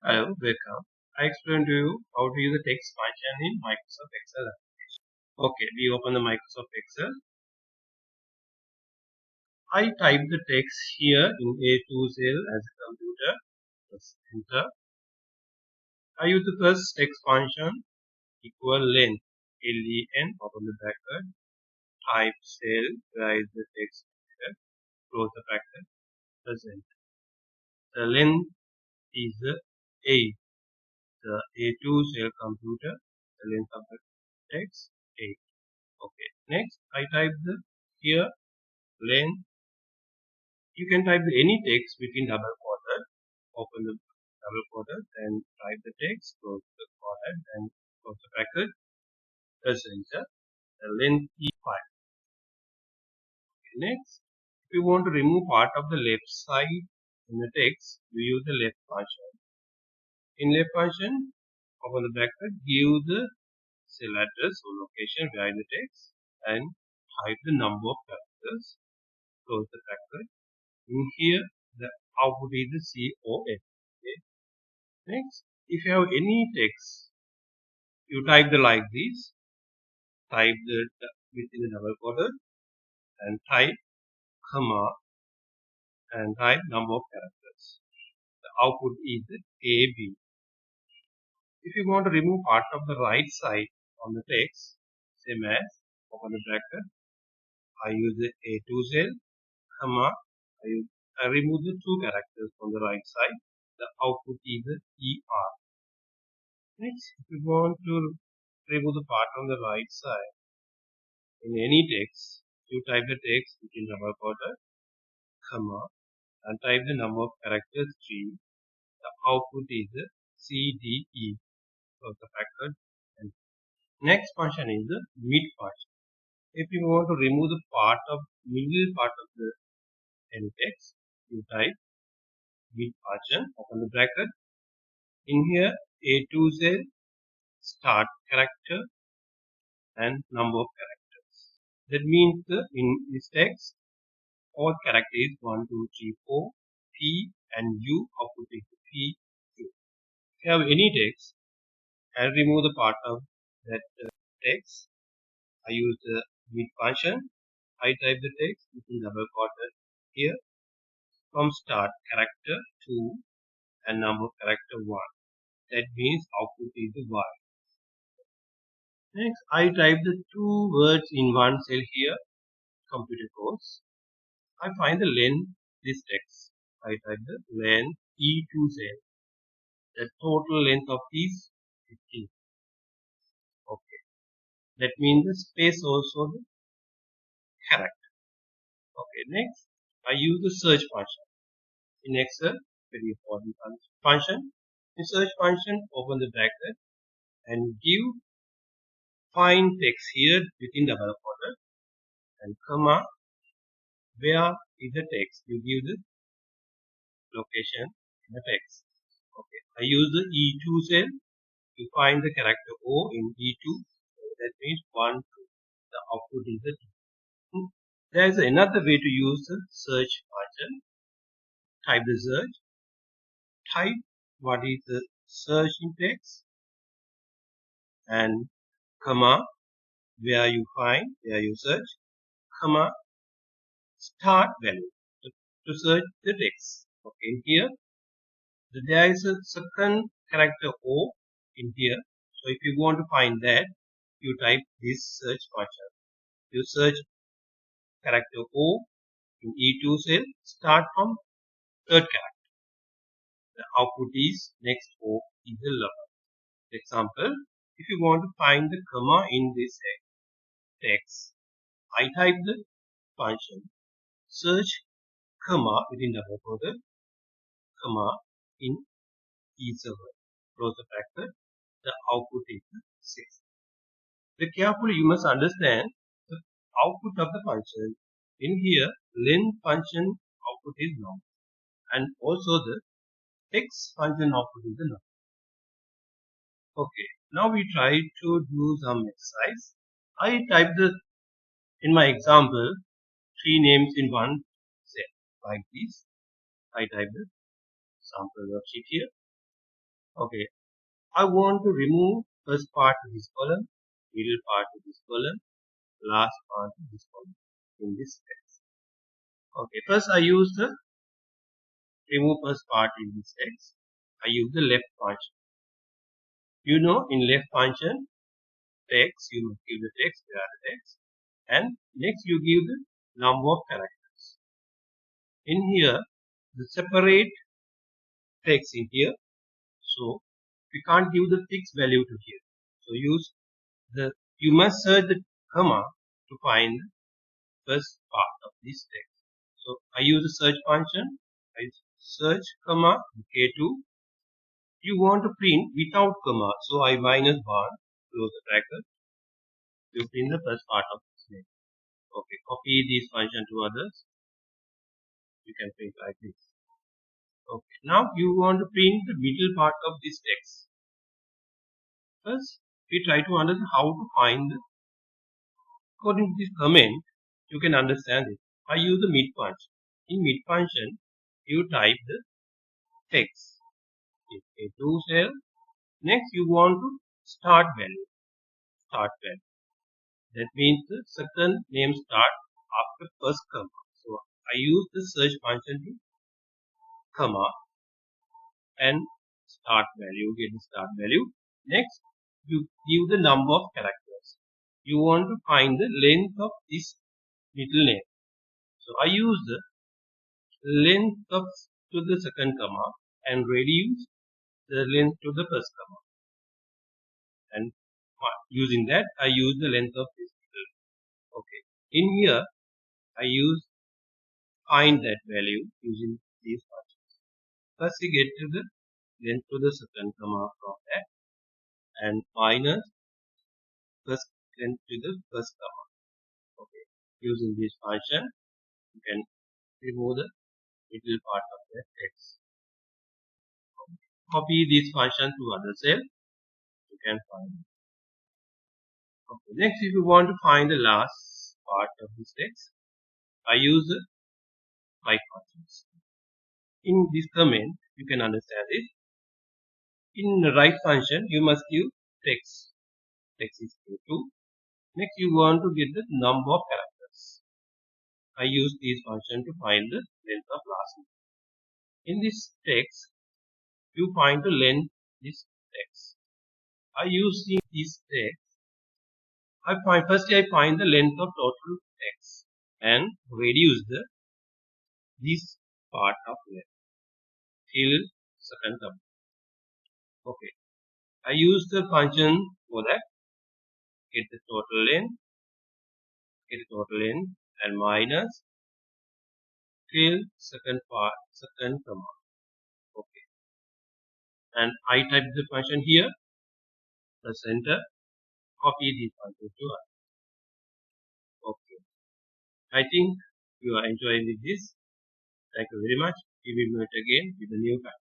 Hello, welcome. I explained to you how to use the text function in Microsoft Excel application. Okay, we open the Microsoft Excel. I type the text here in A2 cell as a computer. Press enter. I use the first text function equal length len, open the bracket, type cell where is the text here, close the bracket, press enter. The length is 8. The A2 cell computer, the length of the text 8. Okay. Next, I type the here length. You can type any text between double quoted. Open the double quoted and type the text. Close the quoted and close the bracket. Press enter. The length is 5. Okay. Next, if you want to remove part of the left side in the text, you use the left function. In left function, open the bracket. Give the cell address or location behind the text and type the number of characters. Close the bracket. In here, the output is the CON. Okay. Next, if you have any text, you type the like this. Type the within the double quoted and type comma and type number of characters. The output is the AB. If you want to remove part of the right side on the text, same as open the bracket. I use the A2 cell, comma. I remove the 2 characters from the right side. The output is the ER. Next, if you want to remove the part on the right side in any text, you type the text within double quoted, comma, and type the number of characters 3. The output is the CDE. So the bracket. And next function is the mid function. If you want to remove the part of middle part of the any text, you type mid function, open the bracket. In here, A2 cell, start character and number of characters. That means in this text, all characters 1, 2, 3, 4, P and U output is P, Q. If you have any text, I'll remove the part of that text. I use the mid function. I type the text within double quoted here. From start character 2 and number of character 1. That means output is the Y. Next, I type the 2 words in one cell here. Computer course. I find the length this text. I type the length E2 cell. The total length of is 15. Okay. That means the space also the character. Okay. Next, I use the search function. In Excel, very important function. In search function, open the bracket and give find text here within double quoted and comma. Where is the text? You give the location in the text. Okay. I use the E2 cell to find the character O in E2. That means 1, 2. The output is the 2. There is another way to use the search function. Type the search. Type what is the search in text and comma where you find, where you search, comma start value to search the text. Okay, in here there is a second character O in here. So if you want to find that, you type this search function. You search character O in E2 cell, start from third character. The output is next O is the 11. Example, if you want to find the comma in this text, I type the function search comma within double quoted, comma in E7. Close the bracket. The output is 6. Very carefully you must understand the output of the function. In here, length function output is long, and also the text function output is the long. Okay, now we try to do some exercise. I type in my example 3 names in one cell like this. I type the sample worksheet here. Okay, I want to remove first part of this column, middle part of this column, last part of this column in this text. Okay, first I use the remove first part in this text. I use the left function. You know, in left function, text, you must give the text, there are the text, and next you give the number of characters. In here, the separate text in here, so we can't give the fixed value to here. So you must search the comma to find the first part of this text. So I use the search function. I search comma K2. You want to print without comma, so I -1, close the bracket. You print the first part of this name. Okay, copy this function to others. You can print like this. Okay, now you want to print the middle part of this text. First, we try to understand how to find the, according to this comment, you can understand it. I use the mid function. In mid function, you type the text. A to cell. Next, you want to start value. Start value. That means the second name start after first comma. So I use the search function to comma and start value, get the start value. Next, you give the number of characters. You want to find the length of this middle name. So I use the length of to the second comma and reduce the length to the first comma. And using that, I use the length of this middle. Okay. In here, I use find that value using these functions. First, we get to the length to the second comma from that and minus first length to the first comma. Okay. Using this function, you can remove the middle part of the text. Copy this function to other cell. You can find it. Okay. Next, if you want to find the last part of this text, I use the right functions. In this comment, you can understand it. In the right function, you must give text. Text is equal to. Next, you want to get the number of characters. I use this function to find the length of last name. In this text, you find the length this text. I use this text. Firstly I find the length of total text and reduce this part of length till second term. Okay. I use the function for that. Get the total length and minus till second comma. Okay. And I type the function here, press enter, copy the function to us. Okay. I think you are enjoying this. Thank you very much. We will meet again with a new pattern.